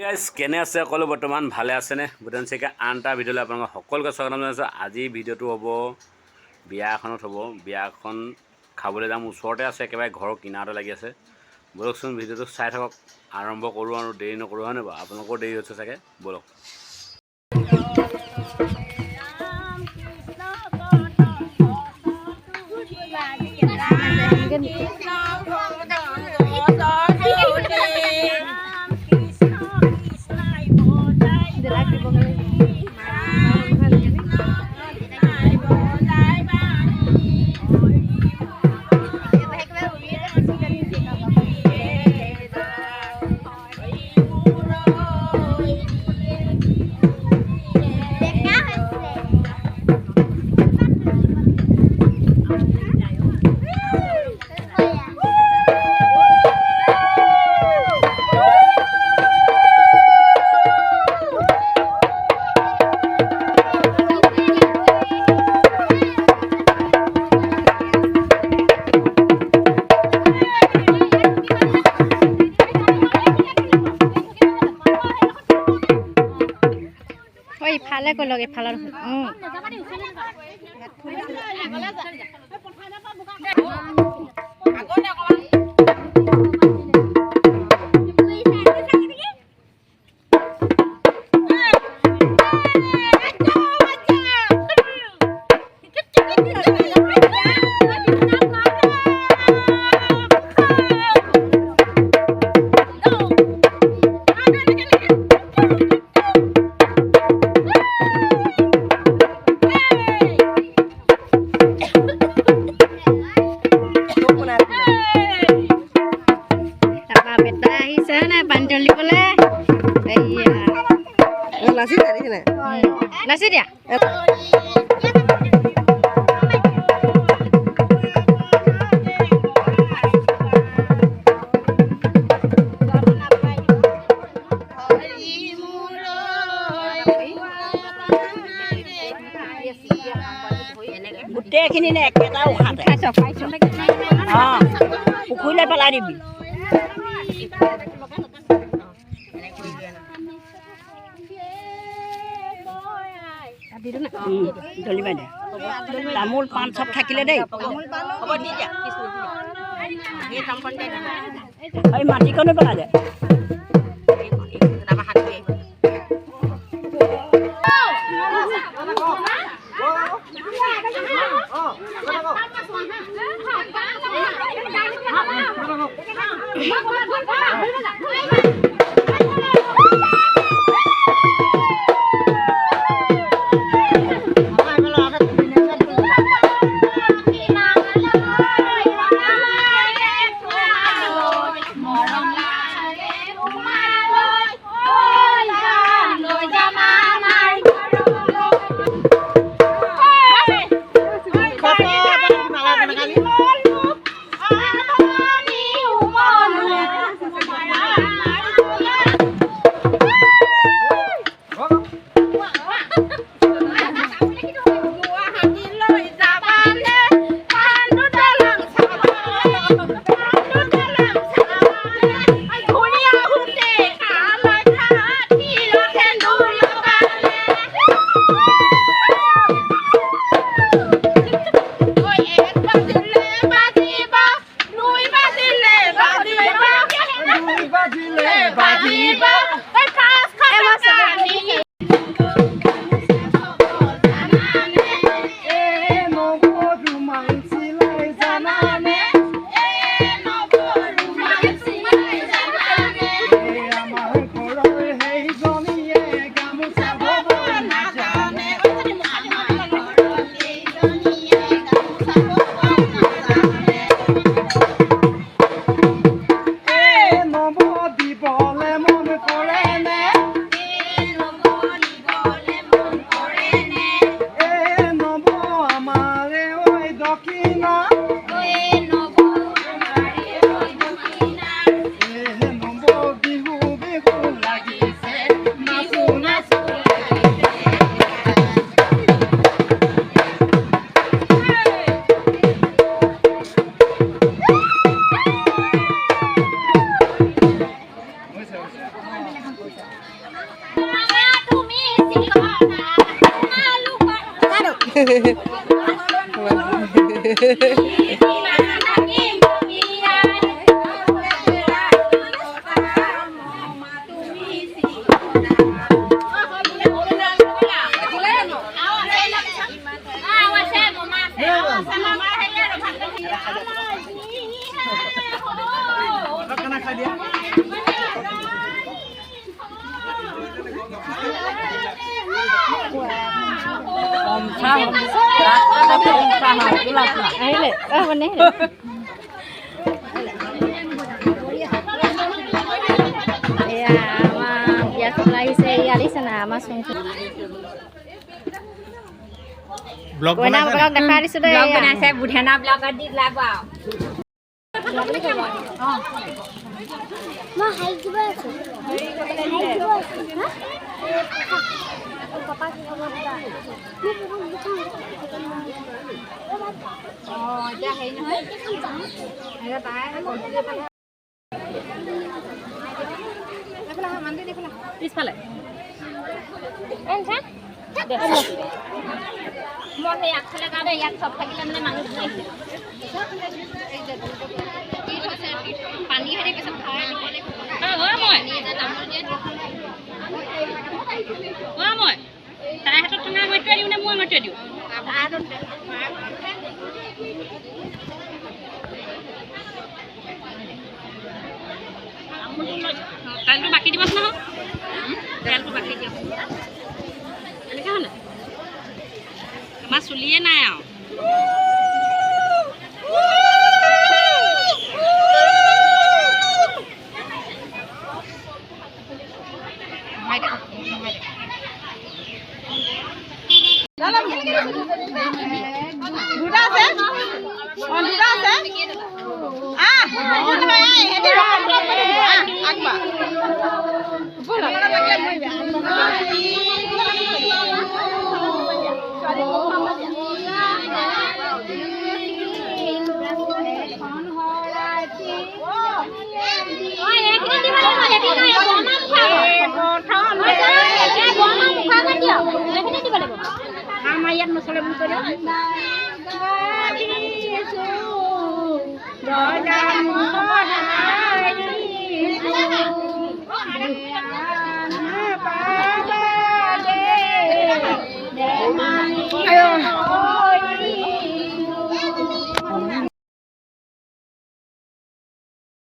Guys কেনে আছে সকলো বৰ্তমান ভালে আছেনে বুটান চেকা আন এটা ভিডিঅ'লৈ আপোনালোকক সকলোকে স্বাগতম জনাইছোঁ। আজি ভিডিঅ'টো হ'ব বিয়া এখনত হ'ব। বিয়াখন খাবলৈ যাম, ওচৰতে আছে, একেবাৰে ঘৰৰ কিনাৰতে লাগি আছে। ব'লকচোন ভিডিঅ'টো চাই থাকক, আৰম্ভ কৰোঁ আৰু দেৰি নকৰোঁ, হয় নাই বাৰু? আপোনালোকৰ দেৰি হৈছে চাগে, ব'লক। ইফালে গ'লক ইফালৰ লাচি দিয়া গোটেইখিনি নে একেটা উশাহতে পুখুৰীলৈ পেলাই দিবি। দলিবাই দে তামোল পাণ চব থাকিলে দেই। এই মাটিকণো পেলাই দে। আহিলে মানে এয়া আমাৰ বিয়া খাবলৈ আহিছে এই আলিছে না আমাৰ চুংচুং কইনা বিলাক দেখাই দিছো দেই বনাইছে বুধেনা বিলাক দি লাগ মই হাই দিব আছে পাপা কি হ'ব দাদা এতিয়া হেৰি নহয় এতিয়া তাই পিছফালে মই সেই আগফালে কাৰণে ইয়াত চব থাকিলে মানে মানুহ পানী হেৰি পিছত খাই মই তাই হাতত তোমাৰ মইটোৱে দিওঁ নে মই মইটোৱে দিওঁ তেলটো বাকি দিবচোন নহয় তেলটো বাকি দিয়ক এনেকৈ হয় নাই আমাৰ চুলিয়ে নাই আৰু আমাৰ ইয়াত নচলে বুলি ক'লে